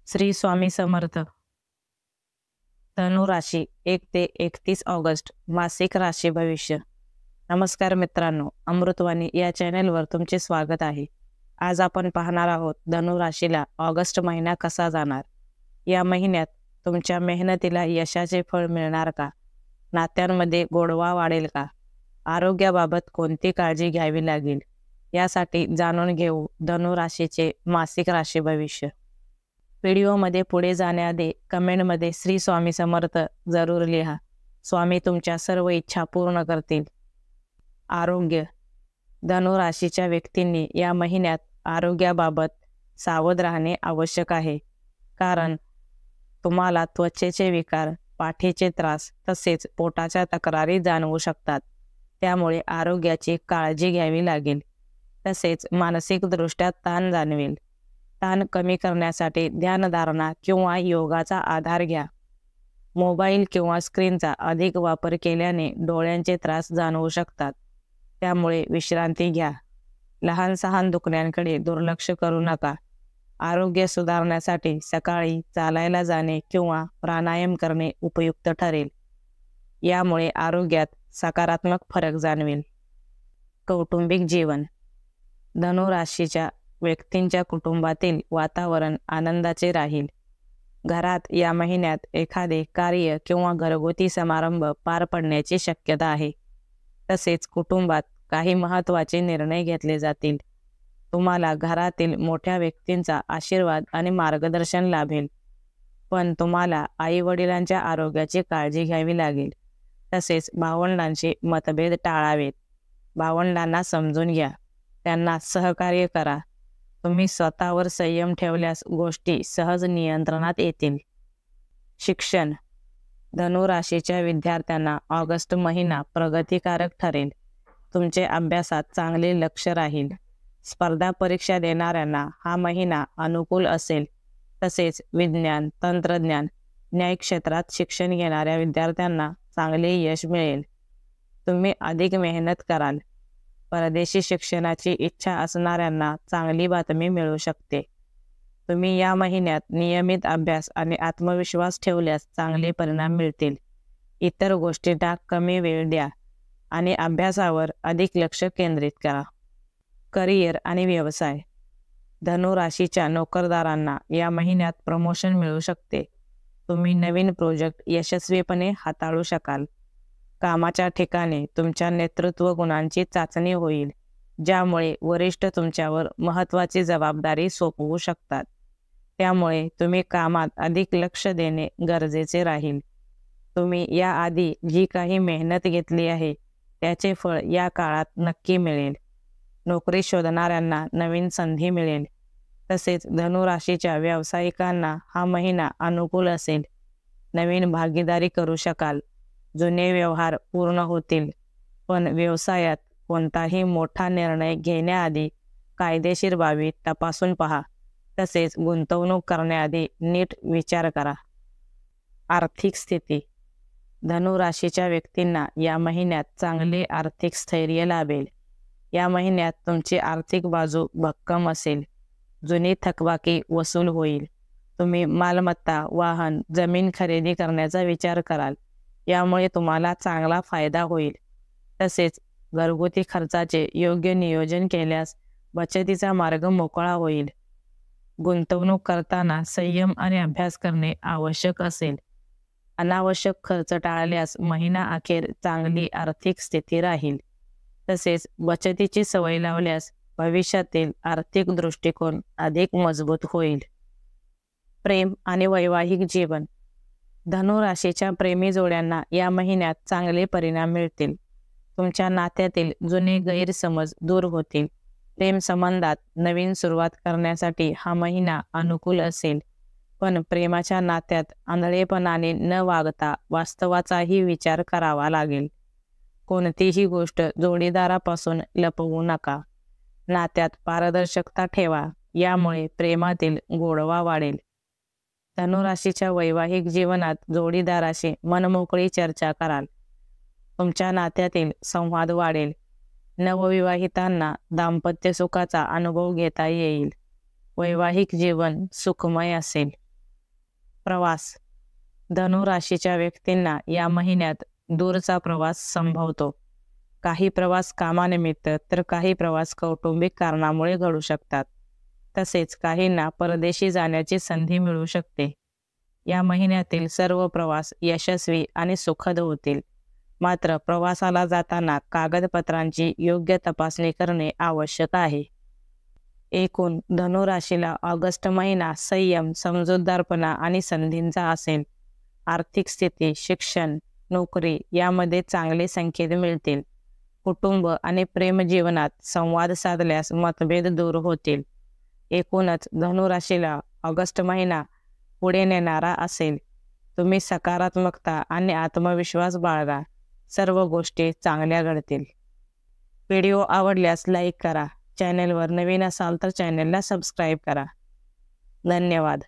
श्री स्वामी समर्थ. धनु राशी 1 ते 31 ऑगस्ट मासिक राशी भविष्य. नमस्कार मित्रांनो, अमृतवाणी या चॅनलवर तुमचे स्वागत आहे. आज आपण पाहणार आहोत धनु राशीला ऑगस्ट महिना कसा जाणार. या महिन्यात तुमच्या मेहनतीला यशाचे फळ मिळणार का? नात्यांमध्ये गोडवा वाढेल का? आरोग्याबाबत कोणती काळजी घ्यावी लागेल यासाठी जाणून घेऊ धनु राशीचे मासिक राशी भविष्य. व्हिडिओमध्ये पुढे जाण्याआधी कमेंटमध्ये श्री स्वामी समर्थ जरूर लिहा. स्वामी तुमच्या सर्व इच्छा पूर्ण करतील. आरोग्य. धनु राशीच्या व्यक्तींनी या महिन्यात आरोग्याबाबत सावध राहणे आवश्यक आहे, कारण तुम्हाला त्वचेचे विकार, पाठीचे त्रास तसेच पोटाच्या तक्रारी जाणवू शकतात. त्यामुळे आरोग्याची काळजी घ्यावी लागेल. तसेच मानसिकदृष्ट्या ताण जाणवेल. ताण कमी करण्यासाठी ध्यानधारणा किंवा योगाचा आधार घ्या. मोबाईल किंवा स्क्रीनचा अधिक वापर केल्याने डोळ्यांचे त्रास जाणवू शकतात. त्यामुळे विश्रांती घ्या. लहान सहान दुखण्यांकडे दुर्लक्ष करू नका. आरोग्य सुधारण्यासाठी सकाळी चालायला जाणे किंवा प्राणायाम करणे उपयुक्त ठरेल. यामुळे आरोग्यात सकारात्मक फरक जाणवेल. कौटुंबिक जीवन. धनु राशीच्या व्यक्तींच्या कुटुंबातील वातावरण आनंदाचे राहील. घरात या महिन्यात एखादे कार्य किंवा घरगुती समारंभ पार पडण्याची शक्यता आहे. तसेच कुटुंबात काही महत्त्वाचे निर्णय घेतले जातील. तुम्हाला घरातील मोठ्या व्यक्तींचा आशीर्वाद आणि मार्गदर्शन लाभेल. पण तुम्हाला आई-वडिलांच्या आरोग्याची काळजी घ्यावी लागेल. तसेच भावंडांशी मतभेद टाळावेत. भावंडांना समजून घ्या. त्यांना सहकार्य करा. तुम्ही स्वतःवर संयम ठेवल्यास गोष्टी सहज नियंत्रणात येतील. शिक्षण. धनु राशीच्या विद्यार्थ्यांना ऑगस्ट महिना प्रगतिकारक ठरेल. तुमचे अभ्यासात चांगले लक्ष राहील. स्पर्धा परीक्षा देणाऱ्यांना हा महिना अनुकूल असेल. तसेच विज्ञान, तंत्रज्ञान, न्याय क्षेत्रात शिक्षण घेणाऱ्या विद्यार्थ्यांना चांगले यश मिळेल. तुम्ही अधिक मेहनत कराल. परदेशी शिक्षणाची इच्छा असणाऱ्यांना चांगली बातमी मिळू शकते. तुम्ही या महिन्यात नियमित अभ्यास आणि आत्मविश्वास ठेवल्यास चांगले परिणाम मिळतील. इतर गोष्टींना कमी वेळ द्या आणि अभ्यासावर अधिक लक्ष केंद्रित करा. करिअर आणि व्यवसाय. धनु राशीच्या नोकरदारांना या महिन्यात प्रमोशन मिळू शकते. तुम्ही नवीन प्रोजेक्ट यशस्वीपणे हाताळू शकाल. कामाच्या ठिकाणी तुमच्या नेतृत्व गुणांची चाचणी होईल, ज्यामुळे वरिष्ठ तुमच्यावर महत्त्वाची जबाबदारी सोपवू शकतात. त्यामुळे तुम्ही कामात अधिक लक्ष देणे गरजेचे राहील. तुम्ही याआधी जी काही मेहनत घेतली आहे त्याचे फळ या काळात नक्की मिळेल. नोकरी शोधणाऱ्यांना नवीन संधी मिळेल. तसेच धनु राशीच्या व्यावसायिकांना हा महिना अनुकूल असेल. नवीन भागीदारी करू शकाल. जुने व्यवहार पूर्ण होतील. पण व्यवसायात कोणताही मोठा निर्णय घेण्याआधी कायदेशीर बाबी तपासून पहा. तसेच गुंतवणूक करण्याआधी नीट विचार करा. आर्थिक स्थिती. धनु राशीच्या व्यक्तींना या महिन्यात चांगले आर्थिक स्थैर्य लाभेल. या महिन्यात तुमची आर्थिक बाजू भक्कम असेल. जुनी थकबाकी वसूल होईल. तुम्ही मालमत्ता, वाहन, जमीन खरेदी करण्याचा विचार कराल. यामुळे तुम्हाला चांगला फायदा होईल. तसेच घरगुती खर्चाचे योग्य नियोजन केल्यास बचतीचा मार्ग मोकळा होईल. गुंतवणूक करताना संयम आणि अभ्यास करणे आवश्यक असेल. अनावश्यक खर्च टाळल्यास महिना अखेर चांगली आर्थिक स्थिती राहील. तसेच बचतीची सवय लावल्यास भविष्यातील आर्थिक दृष्टिकोन अधिक मजबूत होईल. प्रेम आणि वैवाहिक जीवन. धनु राशीच्या प्रेमी जोड्यांना या महिन्यात चांगले परिणाम मिळतील. तुमच्या नात्यातील जुने गैरसमज दूर होतील. प्रेम संबंधात नवीन सुरुवात करण्यासाठी हा महिना अनुकूल असेल. पण प्रेमाच्या नात्यात आंधळेपणाने न वागता वास्तवाचाही विचार करावा लागेल. कोणतीही गोष्ट जोडीदारापासून लपवू नका. नात्यात पारदर्शकता ठेवा. यामुळे प्रेमातील गोडवा वाढेल. धनु राशीच्या वैवाहिक जीवनात जोडीदाराशी मनमोकळी चर्चा कराल. तुमच्या नात्यातील संवाद वाढेल. नवविवाहितांना दाम्पत्य सुखाचा अनुभव घेता येईल. वैवाहिक जीवन सुखमय असेल. प्रवास. धनु राशीच्या व्यक्तींना या महिन्यात दूरचा प्रवास संभवतो. काही प्रवास कामानिमित्त तर काही प्रवास कौटुंबिक कारणामुळे घडू शकतात. तसेच काहींना परदेशी जाण्याची संधी मिळू शकते. या महिन्यातील सर्व प्रवास यशस्वी आणि सुखद होतील. मात्र प्रवासाला जाताना कागदपत्रांची योग्य तपासणी करणे आवश्यक आहे. एकूण धनु राशीला ऑगस्ट महिना संयम, समजूतदारपणा आणि संधींचा असेल. आर्थिक स्थिती, शिक्षण, नोकरी यामध्ये चांगले संकेत मिळतील. कुटुंब आणि प्रेमजीवनात संवाद साधल्यास मतभेद दूर होतील. एकूणच धनु राशीला ऑगस्ट महिना पुढे नेणारा असेल. तुम्ही सकारात्मकता आणि आत्मविश्वास बाळगा. सर्व गोष्टी चांगल्या घडतील. व्हिडिओ आवडल्यास लाईक करा. चॅनेलवर नवीन असाल तर चॅनेलला सबस्क्राईब करा. धन्यवाद.